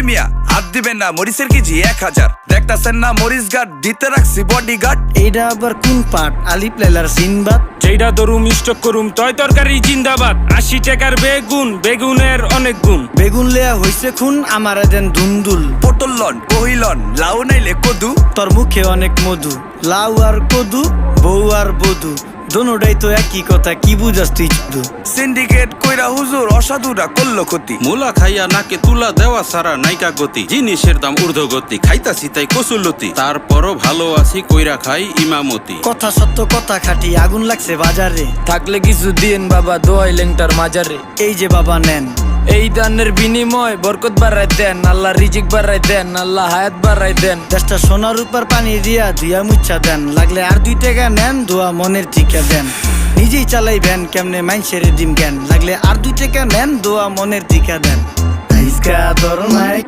মিয়া হাত দিবেন না, মরিচের কেজি 1000। দেখতাছেন না মরিচ গার্ড দিতে রাখছি বডি গার্ড। এইটা আবার কোন পাট? আলিপ লাইলার সিনবাদ। যেইটা ধরুম স্টক করুম তয় তরকারি জিন্দাবাদ। 80 টাকার বেগুন, বেগুনের অনেক গুণ। বেগুন লেয়া হইছে খুন, আমারে দেন দুন্দুল। পটল লন, বহিলন, লাউ নাইলে কদু। তোর মুখে অনেক মধু, লাউ আর কদু, বউ আর বধু, দোনোটাই তো একই কথা, কি বুঝাস তুই শুধু? সিন্ডিকেট কইরা হুজুর অসাধুরা করলো ক্ষতি। মুলা খাইয়া নাকে তুলা দেওয়া সারা নাইকা গতি। জিনিসের দাম ঊর্ধ্বগতি, খাইতাছি তাই কসুলতি। তারপরও ভালো আছি কইরা খাই ইমামতি। কথা সত্য কথা খাটি, আগুন লাগছে বাজারে। থাকলে কিছু দিন বাবা, দোয়াই লেংটার মাজারে। এই যে বাবা নেন, এই দানের বিনিময় বরকত বাড়াই দেন, আল্লাহ রিজিক বাড়াই দেন, আল্লাহ হায়াত বাড়াই দেন। দেশটা সোনার উপর পানি দিয়া ধুইয়া মুচ্ছা দেন। লাগলে আর 2 টাকা নেন, দোয়া মনের ঠিকা দেন। নিজেই চালাইবেন কেমনে মাইনসেরে দিম জ্ঞান। লাগলে আর 2 টাকা নেন, দোয়া মনের ঠিকা দেন। আইসকা তোর নাই